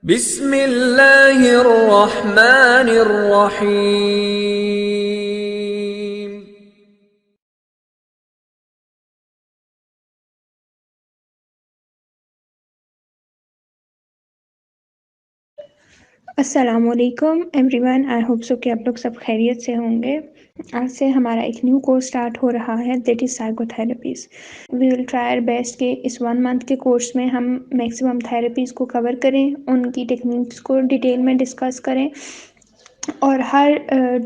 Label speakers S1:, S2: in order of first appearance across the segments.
S1: बिस्मिल्लाहिर्रहमानिर्रहीम।
S2: अस्सलामुअलैकुम everyone, I hope so कि आप लोग सब खैरियत से होंगे। आज से हमारा एक न्यू कोर्स स्टार्ट हो रहा है, that is psychotherapies. We will try our best कि इस 1 मंथ के कोर्स में हम मैक्सिमम थेरेपीज़ को कवर करें, उनकी टेक्निक्स को डिटेल में डिस्कस करें और हर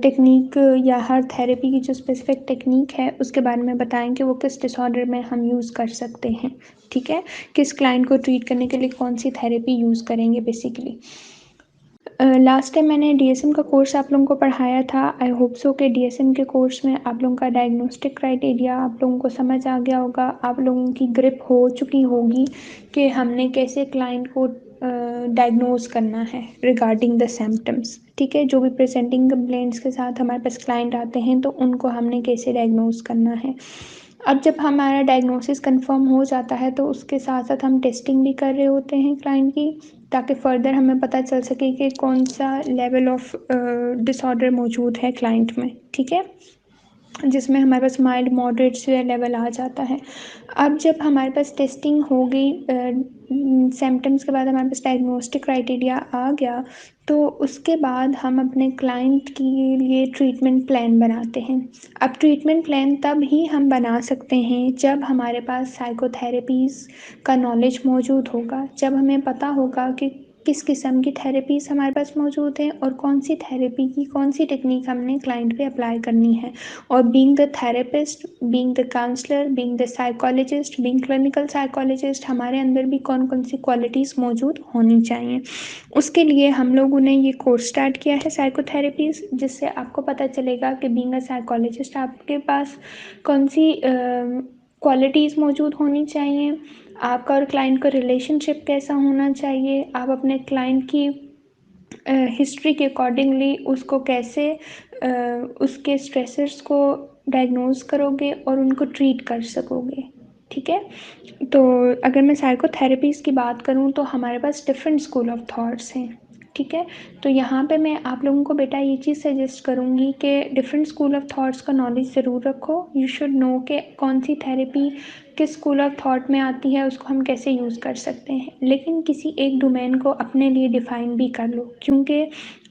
S2: टेक्निक या हर थेरेपी की जो स्पेसिफिक टेक्निक है उसके बारे में बताएं कि वो किस डिसऑर्डर में हम यूज़ कर सकते हैं। ठीक है, किस क्लाइंट को ट्रीट करने के लिए कौन सी थेरेपी यूज़ करेंगे बेसिकली। लास्ट टाइम मैंने डीएसएम का कोर्स आप लोगों को पढ़ाया था। आई होप सो कि डीएसएम के कोर्स में आप लोगों का डायग्नोस्टिक क्राइटेरिया आप लोगों को समझ आ गया होगा, आप लोगों की ग्रिप हो चुकी होगी कि हमने कैसे क्लाइंट को डायग्नोज करना है रिगार्डिंग द सिम्टम्स। ठीक है, जो भी प्रेजेंटिंग कंप्लेंट्स के साथ हमारे पास क्लाइंट आते हैं तो उनको हमने कैसे डायग्नोज करना है। अब जब हमारा डायग्नोसिस कंफर्म हो जाता है तो उसके साथ साथ हम टेस्टिंग भी कर रहे होते हैं क्लाइंट की, ताकि फ़र्दर हमें पता चल सके कि कौन सा लेवल ऑफ डिसऑर्डर मौजूद है क्लाइंट में। ठीक है, जिसमें हमारे पास माइल्ड मॉडरेट से लेवल आ जाता है। अब जब हमारे पास टेस्टिंग हो गई, सिम्टम्स के बाद हमारे पास डायग्नोस्टिक क्राइटेरिया आ गया, तो उसके बाद हम अपने क्लाइंट के लिए ट्रीटमेंट प्लान बनाते हैं। अब ट्रीटमेंट प्लान तब ही हम बना सकते हैं जब हमारे पास साइकोथेरेपीज़ का नॉलेज मौजूद होगा, जब हमें पता होगा कि किस किस्म की थेरेपीज़ हमारे पास मौजूद हैं और कौन सी थेरेपी की कौन सी टेक्निक हमने क्लाइंट पे अप्लाई करनी है। और being the therapist, being the counsellor, being the psychologist, being clinical psychologist, हमारे अंदर भी कौन कौन सी क्वालिटीज़ मौजूद होनी चाहिए। उसके लिए हम लोगों ने ये कोर्स स्टार्ट किया है साइकोथेरेपीज़, जिससे आपको पता चलेगा कि बीइंग अ साइकोलॉजिस्ट आपके पास कौन सी क्वालिटीज़ मौजूद होनी चाहिए, आपका और क्लाइंट का रिलेशनशिप कैसा होना चाहिए, आप अपने क्लाइंट की हिस्ट्री के अकॉर्डिंगली उसको कैसे उसके स्ट्रेसर्स को डायग्नोज करोगे और उनको ट्रीट कर सकोगे। ठीक है, तो अगर मैं साइकोथेरेपीज़ की बात करूँ तो हमारे पास डिफरेंट स्कूल ऑफ थॉट्स हैं। ठीक है, तो यहाँ पे मैं आप लोगों को बेटा ये चीज़ सजेस्ट करूँगी कि डिफरेंट स्कूल ऑफ थॉट्स का नॉलेज ज़रूर रखो। यू शुड नो कि कौन सी थेरेपी किस स्कूल ऑफ थॉट में आती है, उसको हम कैसे यूज़ कर सकते हैं, लेकिन किसी एक डोमेन को अपने लिए डिफ़ाइन भी कर लो। क्योंकि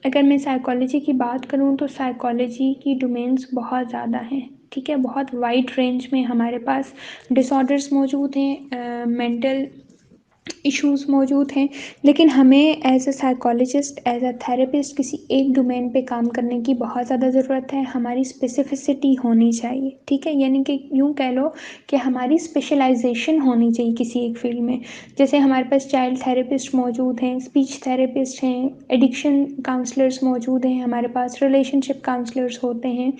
S2: अगर मैं साइकोलॉजी की बात करूँ तो साइकोलॉजी की डोमेन्स बहुत ज़्यादा हैं। ठीक है, बहुत वाइड रेंज में हमारे पास डिसऑर्डर्स मौजूद हैं, मेंटल इश्यूज़ मौजूद हैं, लेकिन हमें as a psychologist, as a therapist किसी एक डोमेन पे काम करने की बहुत ज़्यादा ज़रूरत है। हमारी स्पेसिफिसिटी होनी चाहिए। ठीक है, यानी कि यूँ कह लो कि हमारी स्पेशलाइजेशन होनी चाहिए किसी एक फील्ड में। जैसे हमारे पास चाइल्ड थेरेपिस्ट मौजूद हैं, स्पीच थेरेपिस्ट हैं, एडिक्शन काउंसलर्स मौजूद हैं, हमारे पास रिलेशनशिप काउंसलर्स होते हैं।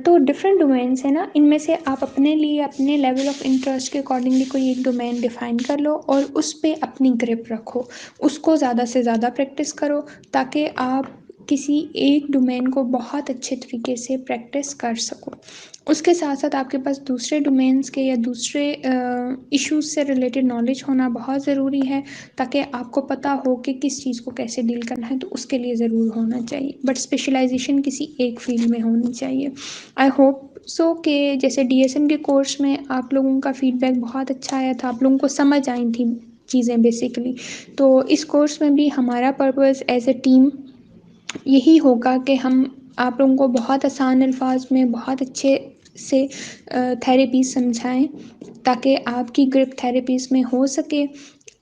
S2: तो डिफरेंट डोमेन्स है ना, इनमें से आप अपने लिए अपने लेवल ऑफ इंटरेस्ट के अकॉर्डिंगली कोई एक डोमेन डिफ़ाइन कर लो और उस पे अपनी ग्रिप रखो, उसको ज़्यादा से ज़्यादा प्रैक्टिस करो, ताकि आप किसी एक डोमेन को बहुत अच्छे तरीके से प्रैक्टिस कर सको। उसके साथ साथ आपके पास दूसरे डोमेन्स के या दूसरे इश्यूज़ से रिलेटेड नॉलेज होना बहुत ज़रूरी है, ताकि आपको पता हो कि किस चीज़ को कैसे डील करना है, तो उसके लिए ज़रूर होना चाहिए, बट स्पेशलाइजेशन किसी एक फील्ड में होनी चाहिए। आई होप सो कि जैसे डीएसएम के कोर्स में आप लोगों का फीडबैक बहुत अच्छा आया था, आप लोगों को समझ आई थी चीज़ें बेसिकली, तो इस कोर्स में भी हमारा पर्पज़ एज ए टीम यही होगा कि हम आप लोगों को बहुत आसान अल्फाज में बहुत अच्छे से थेरेपीज़ समझाएं, ताकि आपकी ग्रिप थेरेपीज़ में हो सके।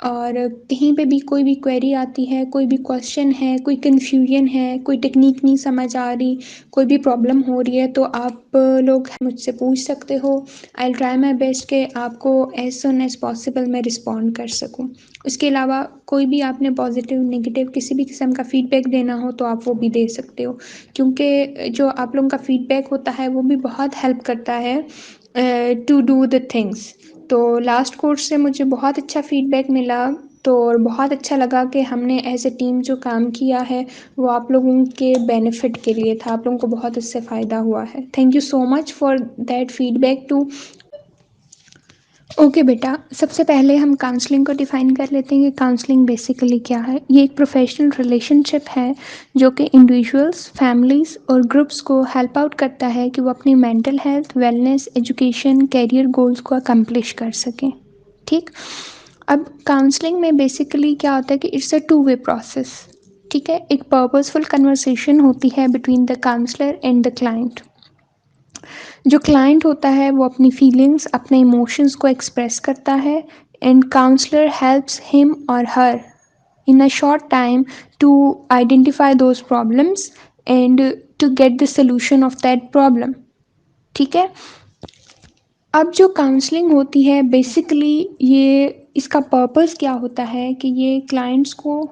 S2: और कहीं पे भी कोई भी क्वेरी आती है, कोई भी क्वेश्चन है, कोई कन्फ्यूजन है, कोई टेक्निक नहीं समझ आ रही, कोई भी प्रॉब्लम हो रही है, तो आप लोग मुझसे पूछ सकते हो। I will try my best कि आपको एज सुन एज पॉसिबल मैं रिस्पॉन्ड कर सकूँ। उसके अलावा कोई भी आपने पॉजिटिव नेगेटिव किसी भी किस्म का फ़ीडबैक देना हो तो आप वो भी दे सकते हो, क्योंकि जो आप लोगों का फ़ीडबैक होता है वो भी बहुत हेल्प करता है टू डू द थिंग्स। तो लास्ट कोर्स से मुझे बहुत अच्छा फ़ीडबैक मिला, तो और बहुत अच्छा लगा कि हमने एज ए टीम जो काम किया है वो आप लोगों के बेनिफिट के लिए था, आप लोगों को बहुत उससे फ़ायदा हुआ है। Thank you so much for that feedback too. Okay बेटा, सबसे पहले हम काउंसलिंग को डिफ़ाइन कर लेते हैं कि काउंसलिंग बेसिकली क्या है। ये एक प्रोफ़ेशनल रिलेशनशिप है जो कि इंडिविजुअल्स, फैमिलीज़ और ग्रुप्स को हेल्प आउट करता है कि वो अपनी mental health, wellness, education, career goals को अकम्प्लिश कर सकें। ठीक? अब काउंसलिंग में बेसिकली क्या होता है कि it's a two way process. ठीक है? एक पर्पसफुल कन्वर्सेशन होती है between the counsellor and the client. जो क्लाइंट होता है वो अपनी फीलिंग्स, अपने इमोशंस को एक्सप्रेस करता है एंड काउंसलर हेल्प्स हिम और हर in a short time to identify those problems and to get the solution of that problem. ठीक है। अब जो काउंसलिंग होती है बेसिकली ये इसका पर्पस क्या होता है कि ये क्लाइंट्स को,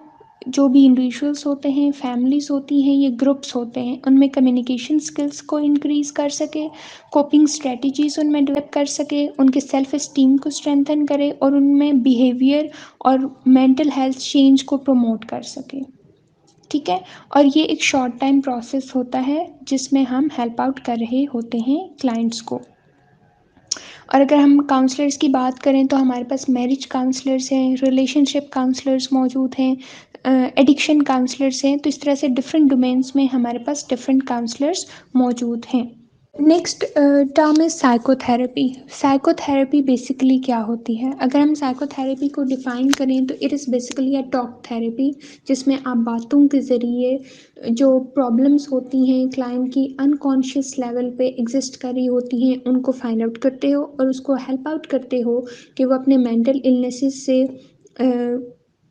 S2: जो भी इंडिविजुअल्स होते हैं, फैमिलीज होती हैं, ये ग्रुप्स होते हैं, उनमें कम्युनिकेशन स्किल्स को इंक्रीज कर सके, कोपिंग स्ट्रेटजीज उनमें डेवलप कर सके, उनके सेल्फ एस्टीम को स्ट्रेंथन करे और उनमें बिहेवियर और मेंटल हेल्थ चेंज को प्रमोट कर सके। ठीक है। और ये एक शॉर्ट टाइम प्रोसेस होता है जिसमें हम हेल्प आउट कर रहे होते हैं क्लाइंट्स को। और अगर हम काउंसलर्स की बात करें तो हमारे पास मैरिज काउंसलर्स हैं, रिलेशनशिप काउंसलर्स मौजूद हैं, एडिक्शन काउंसलर्स हैं। तो इस तरह से डिफरेंट डोमेन्स में हमारे पास डिफरेंट काउंसलर्स मौजूद हैं। Next term is psychotherapy. Psychotherapy basically क्या होती है? अगर हम साइकोथेरेपी को डिफ़ाइन करें तो it is basically a talk therapy, जिसमें आप बातों के ज़रिए जो प्रॉब्लम्स होती हैं क्लाइंट की अनकॉन्शियस लेवल पे एग्जिस्ट कर रही होती हैं उनको फाइंड आउट करते हो और उसको हेल्प आउट करते हो कि वो अपने मेंटल इलनेसेस से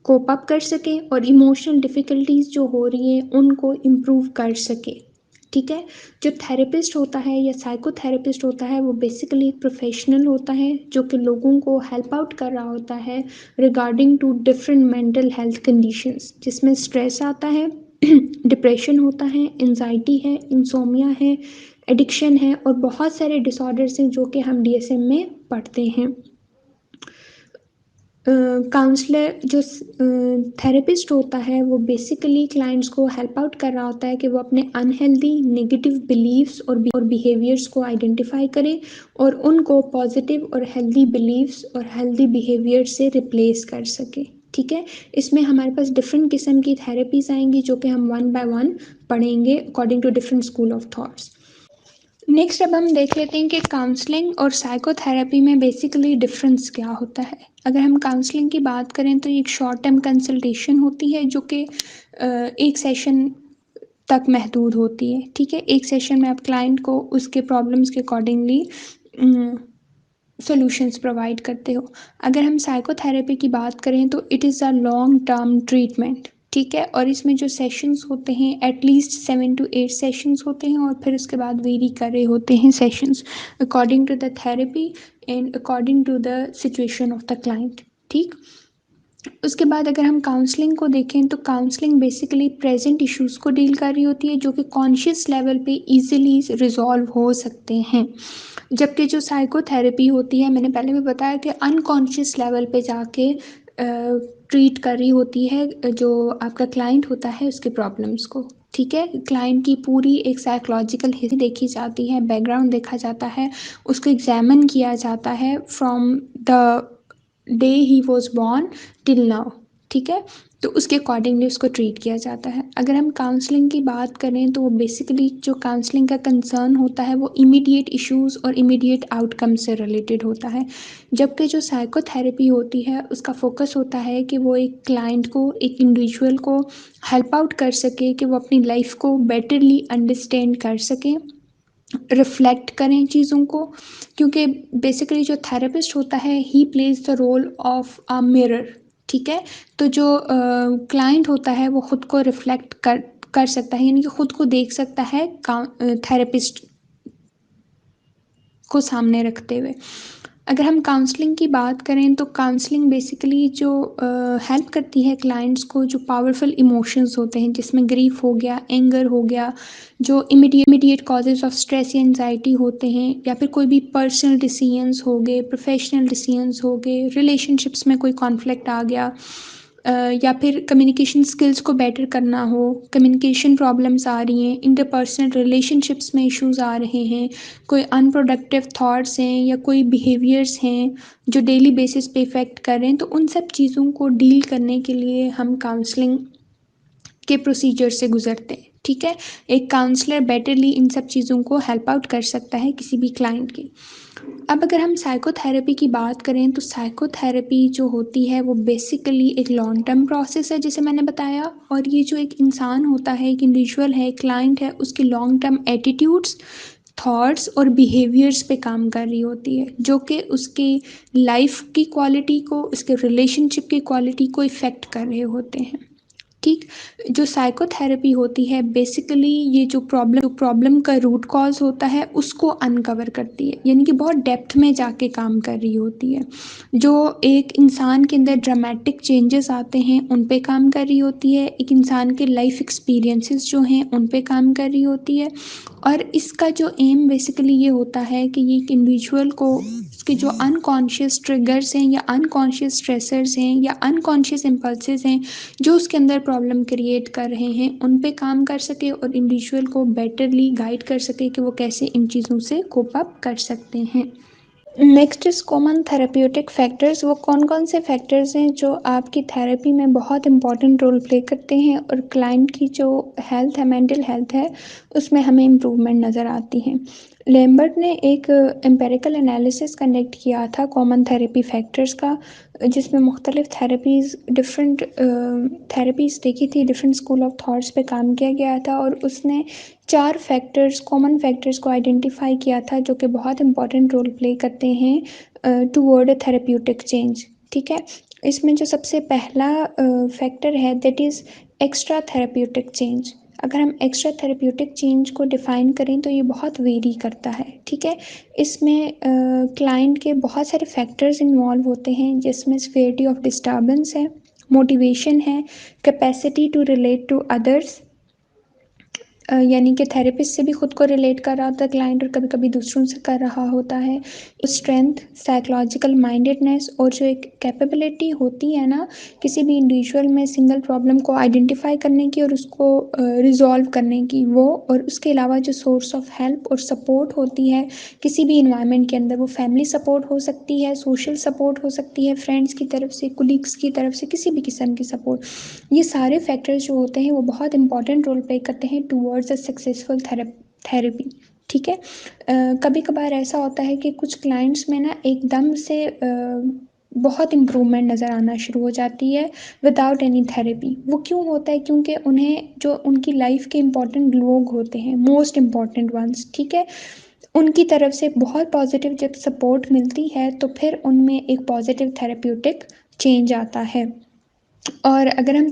S2: कोप अप कर सकें और इमोशनल डिफ़िकल्टीज जो हो रही हैं उनको इम्प्रूव कर सके। ठीक है। जो थेरेपिस्ट होता है या साइकोथेरेपिस्ट होता है वो बेसिकली एक प्रोफेशनल होता है जो कि लोगों को हेल्प आउट कर रहा होता है regarding to different mental health conditions, जिसमें स्ट्रेस आता है, डिप्रेशन होता है, एंजाइटी है, इंसोमिया है, एडिक्शन है और बहुत सारे डिसऑर्डर्स हैं जो कि हम डीएसएम में पढ़ते हैं। काउंसलर जो थेरेपिस्ट होता है वो बेसिकली क्लाइंट्स को हेल्प आउट कर रहा होता है कि वो अपने अनहेल्दी नेगेटिव बिलीव्स और बिहेवियर्स को आइडेंटिफाई करे और उनको पॉजिटिव और हेल्दी बिलीव्स और हेल्दी बिहेवियर से रिप्लेस कर सके। ठीक है। इसमें हमारे पास डिफरेंट किस्म की थेरेपीज आएंगी जो कि हम वन बाय वन पढ़ेंगे according to different school of thoughts. Next अब हम देख लेते हैं कि काउंसलिंग और साइकोथेरेपी में बेसिकली डिफरेंस क्या होता है। अगर हम काउंसलिंग की बात करें तो एक शॉर्ट टर्म कंसल्टेशन होती है जो कि एक सेशन तक महदूद होती है। ठीक है। एक सेशन में आप क्लाइंट को उसके प्रॉब्लम्स के अकॉर्डिंगली सॉल्यूशंस प्रोवाइड करते हो। अगर हम साइकोथेरेपी की बात करें तो it is a long term treatment. ठीक है। और इसमें जो सेशंस होते हैं एटलीस्ट 7 to 8 सेशंस होते हैं और फिर उसके बाद वेरी कर रहे होते हैं sessions according to the therapy and according to the situation of the client. ठीक। उसके बाद अगर हम काउंसलिंग को देखें तो काउंसलिंग बेसिकली प्रेजेंट इश्यूज़ को डील कर रही होती है जो कि कॉन्शियस लेवल पे इजीली रिजॉल्व हो सकते हैं, जबकि जो साइकोथेरेपी होती है मैंने पहले भी बताया कि अनकॉन्शियस लेवल पे जाके ट्रीट कर रही होती है जो आपका क्लाइंट होता है उसके प्रॉब्लम्स को। ठीक है। क्लाइंट की पूरी एक साइकोलॉजिकल हिस्ट्री देखी जाती है, बैकग्राउंड देखा जाता है, उसको एग्जामिन किया जाता है from the day he was born till now. ठीक है। तो उसके अकॉर्डिंगली उसको ट्रीट किया जाता है। अगर हम काउंसलिंग की बात करें तो वो बेसिकली जो काउंसलिंग का कंसर्न होता है वो इमीडिएट इश्यूज़ और इमीडिएट आउटकम से रिलेटेड होता है, जबकि जो साइकोथेरेपी होती है उसका फोकस होता है कि वो एक क्लाइंट को, एक इंडिविजुअल को हेल्प आउट कर सके कि वो अपनी लाइफ को बेटरली अंडरस्टैंड कर सके, रिफ्लेक्ट करें चीज़ों को, क्योंकि बेसिकली जो थेरेपिस्ट होता है ही plays the role of a mirror. ठीक है। तो जो क्लाइंट होता है वो खुद को रिफ्लेक्ट कर सकता है, यानी कि खुद को देख सकता है थेरेपिस्ट को सामने रखते हुए। अगर हम काउंसलिंग की बात करें तो काउंसलिंग बेसिकली जो हेल्प करती है क्लाइंट्स को, जो पावरफुल इमोशंस होते हैं जिसमें ग्रीफ हो गया, एंगर हो गया, जो इमीडिएट कॉजेज ऑफ स्ट्रेस या एंजाइटी होते हैं, या फिर कोई भी पर्सनल डिसीजंस हो गए, प्रोफेशनल डिसीजंस हो गए, रिलेशनशिप्स में कोई कॉन्फ्लिक्ट आ गया, या फिर कम्युनिकेशन स्किल्स को बेटर करना हो, कम्युनिकेशन प्रॉब्लम्स आ रही हैं, इंटरपर्सनल रिलेशनशिप्स में इश्यूज़ आ रहे हैं, कोई अनप्रोडक्टिव थॉट्स हैं या कोई बिहेवियर्स हैं जो डेली बेसिस पे इफ़ेक्ट कर रहे हैं, तो उन सब चीज़ों को डील करने के लिए हम काउंसलिंग के प्रोसीजर से गुजरते हैं। ठीक है, एक काउंसलर बेटरली इन सब चीज़ों को हेल्प आउट कर सकता है किसी भी क्लाइंट की। अब अगर हम साइकोथेरेपी की बात करें तो साइकोथेरेपी जो होती है वो बेसिकली एक लॉन्ग टर्म प्रोसेस है, जैसे मैंने बताया। और ये जो एक इंसान होता है, एक इंडिविजुअल है, क्लाइंट है, उसके लॉन्ग टर्म एटीट्यूड्स, थॉट्स और बिहेवियर्स पे काम कर रही होती है, जो कि उसकी लाइफ की क्वालिटी को, उसके रिलेशनशिप की क्वालिटी को इफ़ेक्ट कर रहे होते हैं। ठीक, जो साइकोथेरेपी होती है बेसिकली ये जो प्रॉब्लम का रूट कॉज होता है उसको अनकवर करती है, यानी कि बहुत डेप्थ में जाके काम कर रही होती है। जो एक इंसान के अंदर ड्रामेटिक चेंजेस आते हैं उन पे काम कर रही होती है, एक इंसान के लाइफ एक्सपीरियंसेस जो हैं उन पे काम कर रही होती है। और इसका जो एम बेसिकली ये होता है कि ये एक इंडिविजुअल को उसके जो अनकॉन्शियस ट्रिगर्स हैं या अनकॉन्शियस स्ट्रेसर्स हैं या अनकॉन्शियस इम्पल्सेस हैं जो उसके अंदर प्रॉब्लम क्रिएट कर रहे हैं उन पे काम कर सके और इंडिविजुअल को बेटरली गाइड कर सके कि वो कैसे इन चीज़ों से कोप अप कर सकते हैं। Next is common therapeutic factors. वो कौन कौन से फैक्टर्स हैं जो आपकी थेरेपी में बहुत इंपॉर्टेंट रोल प्ले करते हैं और क्लाइंट की जो हेल्थ है, मेंटल हेल्थ है, उसमें हमें इम्प्रूवमेंट नज़र आती है। लैम्बर्ट ने एक एम्पेरिकल एनालिसिस कंडक्ट किया था कॉमन थेरेपी फैक्टर्स का, जिसमें मुख्तलिफ डिफरेंट थेरेपीज़ देखी थी, डिफरेंट स्कूल ऑफ थॉट्स पे काम किया गया था और उसने 4 फैक्टर्स, कॉमन फैक्टर्स को आइडेंटिफाई किया था जो कि बहुत इंपॉर्टेंट रोल प्ले करते हैं टुवर्ड अ थेरेप्यूटिक चेंज। ठीक है, इसमें जो सबसे पहला फैक्टर है that is extra therapeutic change. अगर हम एक्स्ट्रा थेरेप्यूटिक चेंज को डिफ़ाइन करें तो ये बहुत वेरी करता है। ठीक है, इसमें क्लाइंट के बहुत सारे फैक्टर्स इन्वॉल्व होते हैं, जिसमें सिवियरिटी ऑफ डिस्टर्बेंस है, मोटिवेशन है, capacity to relate to others, यानी कि थेरेपिस्ट से भी खुद को रिलेट कर रहा होता है क्लाइंट और कभी कभी दूसरों से कर रहा होता है। स्ट्रेंथ, साइकोलॉजिकल माइंडेडनेस और जो एक कैपेबिलिटी होती है ना किसी भी इंडिविजुअल में सिंगल प्रॉब्लम को आइडेंटिफाई करने की और उसको रिजॉल्व करने की, वो और उसके अलावा जो सोर्स ऑफ हेल्प और सपोर्ट होती है किसी भी इन्वायरमेंट के अंदर, वो फैमिली सपोर्ट हो सकती है, सोशल सपोर्ट हो सकती है, फ्रेंड्स की तरफ से, कुलीग्स की तरफ से, किसी भी किस्म की सपोर्ट। ये सारे फैक्टर्स जो होते हैं वो बहुत इंपॉर्टेंट रोल प्ले करते हैं टूवर्ड्स अ सक्सेसफुल थेरेपी। ठीक है, कभी कभार ऐसा होता है कि कुछ क्लाइंट्स में ना एकदम से बहुत इम्प्रूवमेंट नज़र आना शुरू हो जाती है विदाउट एनी थेरेपी। वो क्यों होता है? क्योंकि उन्हें जो उनकी लाइफ के इम्पॉर्टेंट लोग होते हैं, मोस्ट इम्पॉर्टेंट वंस, ठीक है, उनकी तरफ से बहुत पॉजिटिव जब सपोर्ट मिलती है तो फिर उनमें एक पॉजिटिव थेरेप्यूटिक चेंज आता है। और अगर हम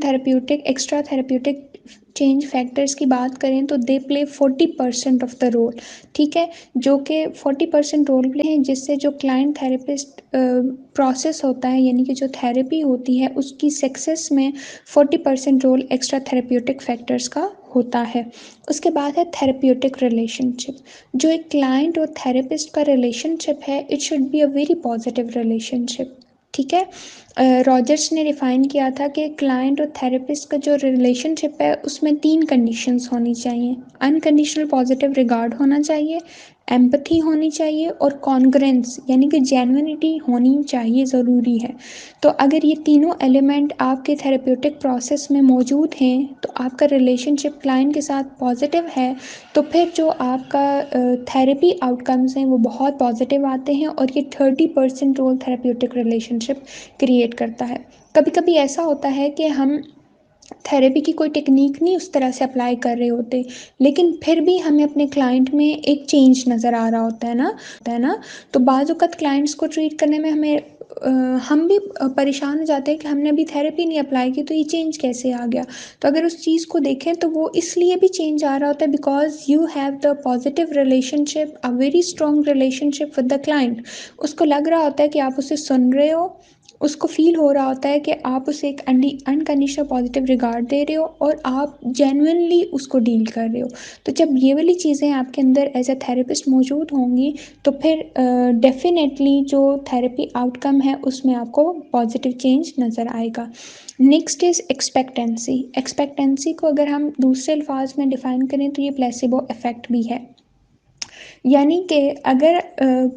S2: एक्स्ट्रा थेरेप्यूटिक चेंज फैक्टर्स की बात करें तो they play 40% of the role. ठीक है, जो कि 40% रोल प्ले हैं, जिससे जो क्लाइंट थेरेपिस्ट प्रोसेस होता है, यानी कि जो थेरेपी होती है उसकी सक्सेस में 40% रोल एक्स्ट्रा थेरेप्यूटिक फैक्टर्स का होता है। उसके बाद है थेरेप्यूटिक रिलेशनशिप। जो एक क्लाइंट और थेरेपिस्ट का रिलेशनशिप है, it should be a very positive relationship. ठीक है, रॉजर्स ने डिफ़ाइन किया था कि क्लाइंट और थेरेपिस्ट का जो रिलेशनशिप है उसमें 3 कंडीशंस होनी चाहिए। अनकंडीशनल पॉजिटिव रिगार्ड होना चाहिए, एम्पैथी होनी चाहिए और कॉन्ग्रुएंस यानी कि जेन्युइनिटी होनी चाहिए, ज़रूरी है। तो अगर ये तीनों एलिमेंट आपके थेरेप्यूटिक प्रोसेस में मौजूद हैं तो आपका रिलेशनशिप क्लाइंट के साथ पॉजिटिव है, तो फिर जो आपका थेरेपी आउटकम्स हैं वो बहुत पॉजिटिव आते हैं और ये 30% रोल थेरेप्यूटिक रिलेशनशिप क्रिएट करता है। कभी कभी ऐसा होता है कि हम थेरेपी की कोई टेक्निक नहीं उस तरह से अप्लाई कर रहे होते, लेकिन फिर भी हमें अपने क्लाइंट में एक चेंज नज़र आ रहा होता है ना। तो बाज़ वक़्त क्लाइंट्स को ट्रीट करने में हम भी परेशान हो जाते हैं कि हमने अभी थेरेपी नहीं अप्लाई की तो ये चेंज कैसे आ गया। तो अगर उस चीज़ को देखें तो वो इसलिए भी चेंज आ रहा होता है because you have the positive relationship, a very strong relationship with the client. उसको लग रहा होता है कि आप उसे सुन रहे हो, उसको फ़ील हो रहा होता है कि आप उसे एक अनकंडीशनल पॉजिटिव रिगार्ड दे रहे हो और आप जेन्युइनली उसको डील कर रहे हो। तो जब ये वाली चीज़ें आपके अंदर एज अ थेरेपिस्ट मौजूद होंगी तो फिर डेफिनेटली जो थेरेपी आउटकम है उसमें आपको पॉजिटिव चेंज नज़र आएगा। Next is expectancy. एक्सपेक्टेंसी को अगर हम दूसरे अल्फाज में डिफ़ाइन करें तो ये प्लेसिबो इफ़ेक्ट भी है। यानी कि अगर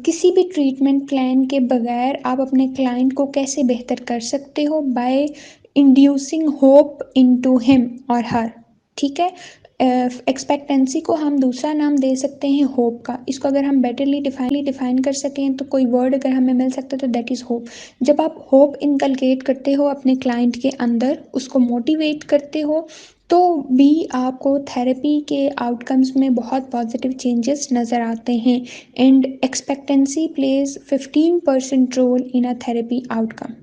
S2: किसी भी ट्रीटमेंट प्लान के बगैर आप अपने क्लाइंट को कैसे बेहतर कर सकते हो, by inducing hope into him और हर। ठीक है, एक्सपेक्टेंसी को हम दूसरा नाम दे सकते हैं होप का। इसको अगर हम बेटरली डिफाइन कर सकें तो कोई वर्ड अगर हमें मिल सकता है तो दैट इज़ होप। जब आप होप इनकलकेट करते हो अपने क्लाइंट के अंदर, उसको मोटिवेट करते हो, तो भी आपको थेरेपी के आउटकम्स में बहुत पॉजिटिव चेंजेस नज़र आते हैं। And expectancy plays 15% role in a therapy outcome.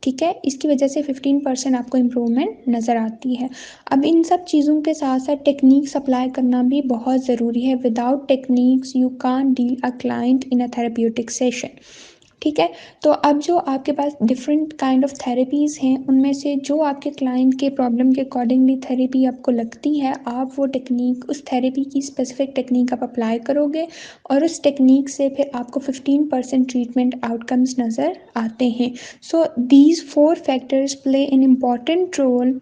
S2: ठीक है, इसकी वजह से 15% आपको इम्प्रूवमेंट नज़र आती है। अब इन सब चीज़ों के साथ साथ टेक्निक्स अप्लाई करना भी बहुत ज़रूरी है। Without techniques you can't deal a client in a therapeutic session. ठीक है, तो अब जो आपके पास डिफरेंट काइंड ऑफ थेरेपीज़ हैं, उनमें से जो आपके क्लाइंट के प्रॉब्लम के अकॉर्डिंगली थेरेपी आपको लगती है, आप वो टेक्निक, उस थेरेपी की स्पेसिफिक टेक्निक आप अप्लाई करोगे और उस टेक्निक से फिर आपको 15% ट्रीटमेंट आउटकम्स नज़र आते हैं। So these 4 factors play an important role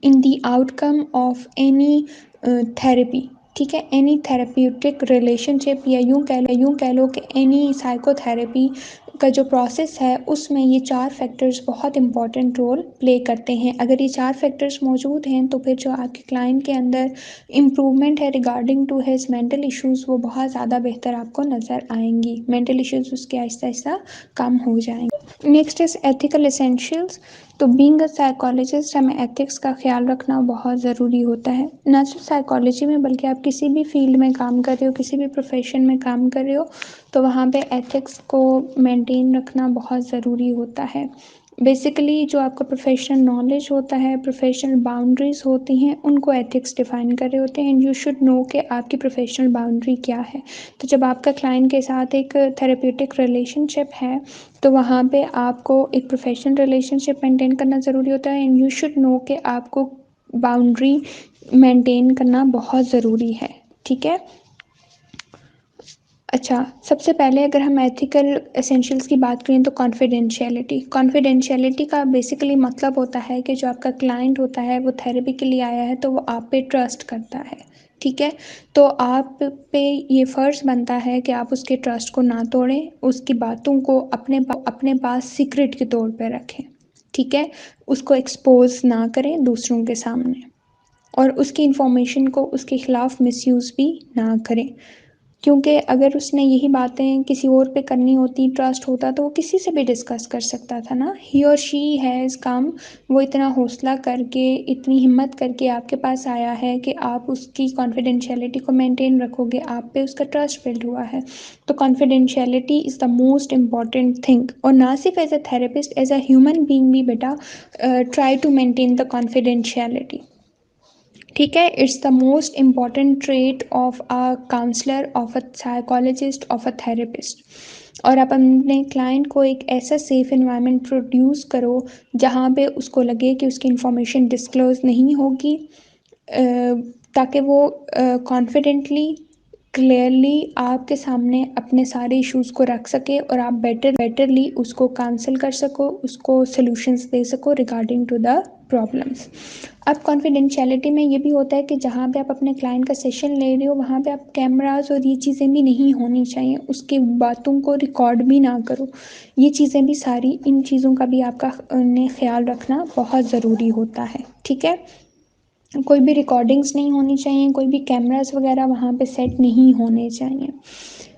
S2: in the outcome of any therapy. ठीक है, एनी थेरेप्यूटिक रिलेशनशिप, या यूँ कह लो कि एनी साइकोथेरेपी का जो प्रोसेस है उसमें ये 4 फैक्टर्स बहुत इंपॉर्टेंट रोल प्ले करते हैं। अगर ये 4 फैक्टर्स मौजूद हैं तो फिर जो आपके क्लाइंट के अंदर इम्प्रूवमेंट है regarding to his mental issues, वो बहुत ज़्यादा बेहतर आपको नज़र आएंगी। मेंटल इश्यूज़ उसके आहिस्ता आहिस्ता कम हो जाएंगे। Next is ethical essentials. तो बीइंग अ साइकोलॉजिस्ट हमें एथिक्स का ख्याल रखना बहुत ज़रूरी होता है। ना सिर्फ साइकोलॉजी में बल्कि आप किसी भी फील्ड में काम कर रहे हो, किसी भी प्रोफेशन में काम कर रहे हो, तो वहाँ पे एथिक्स को मेंटेन रखना बहुत ज़रूरी होता है। बेसिकली जो आपका प्रोफेशनल नॉलेज होता है, प्रोफेशनल बाउंड्रीज होती हैं, उनको एथिक्स डिफ़ाइन कर रहे होते हैं। एंड यू शुड नो कि आपकी प्रोफेशनल बाउंड्री क्या है। तो जब आपका क्लाइंट के साथ एक थेरेप्यूटिक रिलेशनशिप है तो वहाँ पे आपको एक प्रोफेशनल रिलेशनशिप मेंटेन करना ज़रूरी होता है। एंड यू शुड नो कि आपको बाउंड्री मेंटेन करना बहुत ज़रूरी है। ठीक है, अच्छा, सबसे पहले अगर हम एथिकल एसेंशियल्स की बात करें तो कॉन्फिडेंशियलिटी का बेसिकली मतलब होता है कि जो आपका क्लाइंट होता है वो थेरेपी के लिए आया है तो वो आप पे ट्रस्ट करता है। ठीक है, तो आप पे ये फ़र्ज़ बनता है कि आप उसके ट्रस्ट को ना तोड़ें, उसकी बातों को अपने पास सीक्रेट के तौर पे रखें। ठीक है, उसको एक्सपोज ना करें दूसरों के सामने, और उसकी इंफॉर्मेशन को उसके ख़िलाफ़ मिसयूज़ भी ना करें। क्योंकि अगर उसने यही बातें किसी और पे करनी होती, ट्रस्ट होता, तो वो किसी से भी डिस्कस कर सकता था ना। ही और शी हैज़ कम, वो इतना हौसला करके, इतनी हिम्मत करके आपके पास आया है कि आप उसकी कॉन्फिडेंशियलिटी को मेंटेन रखोगे, आप पे उसका ट्रस्ट बिल्ड हुआ है। तो confidentiality is the most important thing. और ना सिर्फ as a therapist, as a human being भी बेटा try to maintain the confidentiality. ठीक है, it's the most important trait of a counsellor, of a psychologist, of a therapist. और आप अपने क्लाइंट को एक ऐसा सेफ एनवायरनमेंट प्रोड्यूस करो जहाँ पे उसको लगे कि उसकी इंफॉर्मेशन डिस्क्लोज नहीं होगी, ताकि वो कॉन्फिडेंटली, क्लियरली आपके सामने अपने सारे इश्यूज़ को रख सके और आप बेटरली उसको काउंसल कर सको, उसको सॉल्यूशंस दे सको रिगार्डिंग टू द प्रॉब्लम्स। अब कॉन्फिडेंशियलिटी में ये भी होता है कि जहाँ पे आप अपने क्लाइंट का सेशन ले रहे हो वहाँ पे आप कैमरास और ये चीज़ें भी नहीं होनी चाहिए, उसके बातों को रिकॉर्ड भी ना करो। ये चीज़ें भी सारी, इन चीज़ों का भी आपका ने ख्याल रखना बहुत ज़रूरी होता है। ठीक है, कोई भी रिकॉर्डिंग्स नहीं होनी चाहिए, कोई भी कैमरास वगैरह वहाँ पे सेट नहीं होने चाहिए।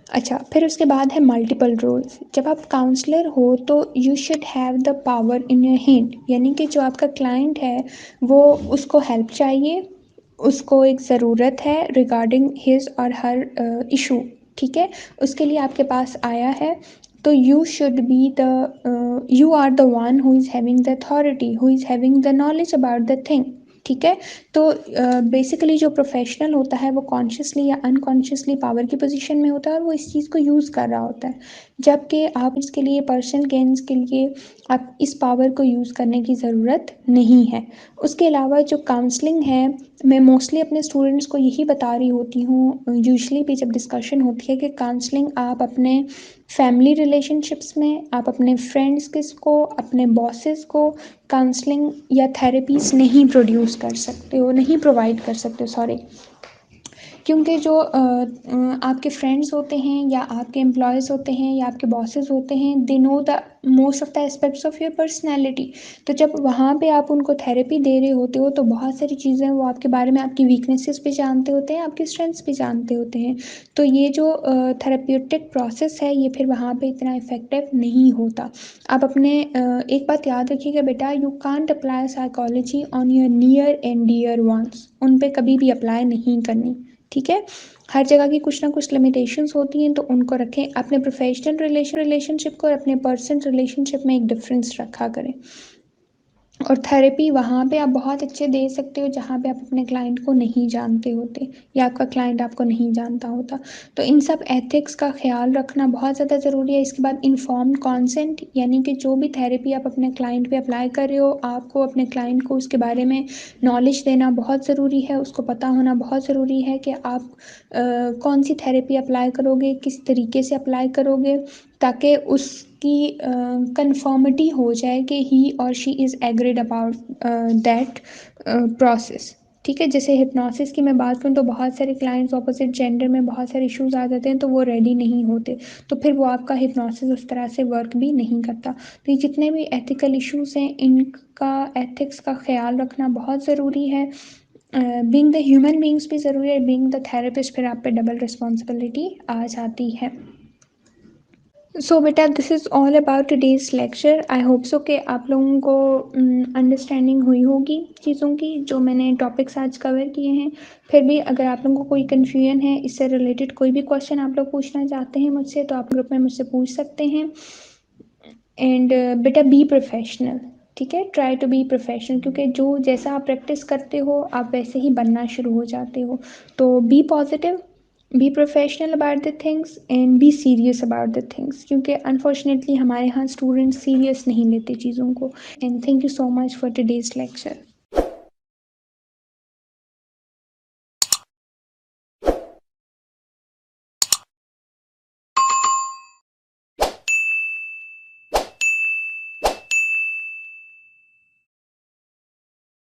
S2: अच्छा, फिर उसके बाद है मल्टीपल रोल्स। जब आप काउंसलर हो तो you should have the power in your hand, यानी कि जो आपका क्लाइंट है वो, उसको हेल्प चाहिए, उसको एक ज़रूरत है रिगार्डिंग हिज और हर इशू। ठीक है, उसके लिए आपके पास आया है, तो you should be the, you are the one who is having the authority, who is having the knowledge about the thing. ठीक है, तो बेसिकली जो प्रोफेशनल होता है वो कॉन्शियसली या अनकॉन्शियसली पावर की पोजीशन में होता है और वो इस चीज़ को यूज़ कर रहा होता है। जबकि आप इसके लिए पर्सनल गेन्स के लिए आप इस पावर को यूज़ करने की ज़रूरत नहीं है। उसके अलावा जो काउंसलिंग है, मैं मोस्टली अपने स्टूडेंट्स को यही बता रही होती हूँ यूजुअली भी जब डिस्कशन होती है कि काउंसलिंग आप अपने फैमिली रिलेशनशिप्स में, आप अपने फ्रेंड्स को, अपने बॉसेस को काउंसलिंग या थेरेपीज़ नहीं प्रोड्यूस कर सकते हो, नहीं प्रोवाइड कर सकते हो, सॉरी। क्योंकि जो आपके फ्रेंड्स होते हैं या आपके एम्प्लॉयज़ होते हैं या आपके बॉसेस होते हैं, they know the most of the aspects of your personality. तो जब वहाँ पे आप उनको थेरेपी दे रहे होते हो तो बहुत सारी चीज़ें वो आपके बारे में, आपकी वीकनेसेस भी जानते होते हैं, आपकी स्ट्रेंथ्स भी जानते होते हैं। तो ये जो थेरेप्यूटिक प्रोसेस है ये फिर वहाँ पे इतना इफ़ेक्टिव नहीं होता। आप अपने एक बात याद रखिएगा बेटा, you can't apply psychology on your near and dear ones. उन पे कभी भी अप्लाई नहीं करनी, ठीक है। हर जगह की कुछ ना कुछ लिमिटेशंस होती हैं तो उनको रखें। अपने प्रोफेशनल रिलेशनशिप को और अपने पर्सनल रिलेशनशिप में एक डिफरेंस रखा करें। और थेरेपी वहाँ पे आप बहुत अच्छे दे सकते हो जहाँ पे आप अपने क्लाइंट को नहीं जानते होते या आपका क्लाइंट आपको नहीं जानता होता। तो इन सब एथिक्स का ख्याल रखना बहुत ज़्यादा ज़रूरी है। इसके बाद इन्फॉर्म्ड कॉन्सेंट, यानी कि जो भी थेरेपी आप अपने क्लाइंट पे अप्लाई कर रहे हो, आपको अपने क्लाइंट को उसके बारे में नॉलेज देना बहुत ज़रूरी है। उसको पता होना बहुत ज़रूरी है कि आप कौन सी थेरेपी अप्लाई करोगे, किस तरीके से अप्लाई करोगे, ताकि उसकी कंफर्मिटी हो जाए कि ही और she is agreed about that process, ठीक है। जैसे हिप्नोसिस की मैं बात करूँ तो बहुत सारे क्लाइंट्स ऑपोजिट जेंडर में बहुत सारे इश्यूज आ जाते हैं तो वो रेडी नहीं होते, तो फिर वो आपका हिप्नोसिस उस तरह से वर्क भी नहीं करता। तो ये जितने भी एथिकल इश्यूज हैं इनका एथिक्स का ख्याल रखना बहुत ज़रूरी है। बीइंग द ह्यूमन बींग्स भी ज़रूरी है, बीइंग द थेरेपिस्ट फिर आप पे डबल रिस्पॉन्सिबिलिटी आ जाती है। सो बेटा this is all about today's lecture. I hope so कि आप लोगों को अंडरस्टैंडिंग हुई होगी चीज़ों की जो मैंने टॉपिक्स आज कवर किए हैं। फिर भी अगर आप लोगों को कोई कन्फ्यूजन है, इससे रिलेटेड कोई भी क्वेश्चन आप लोग पूछना चाहते हैं मुझसे, तो आप ग्रुप में मुझसे पूछ सकते हैं। एंड बेटा बी प्रोफेशनल, ठीक है, ट्राई टू बी प्रोफेशनल, क्योंकि जो जैसा आप प्रैक्टिस करते हो आप वैसे ही बनना शुरू हो जाते हो। तो be positive, be professional about the things and be serious about the things, क्योंकि अनफॉर्चुनेटली हमारे यहाँ स्टूडेंट्स सीरियस नहीं लेते चीज़ों को। And thank you so much for today's lecture.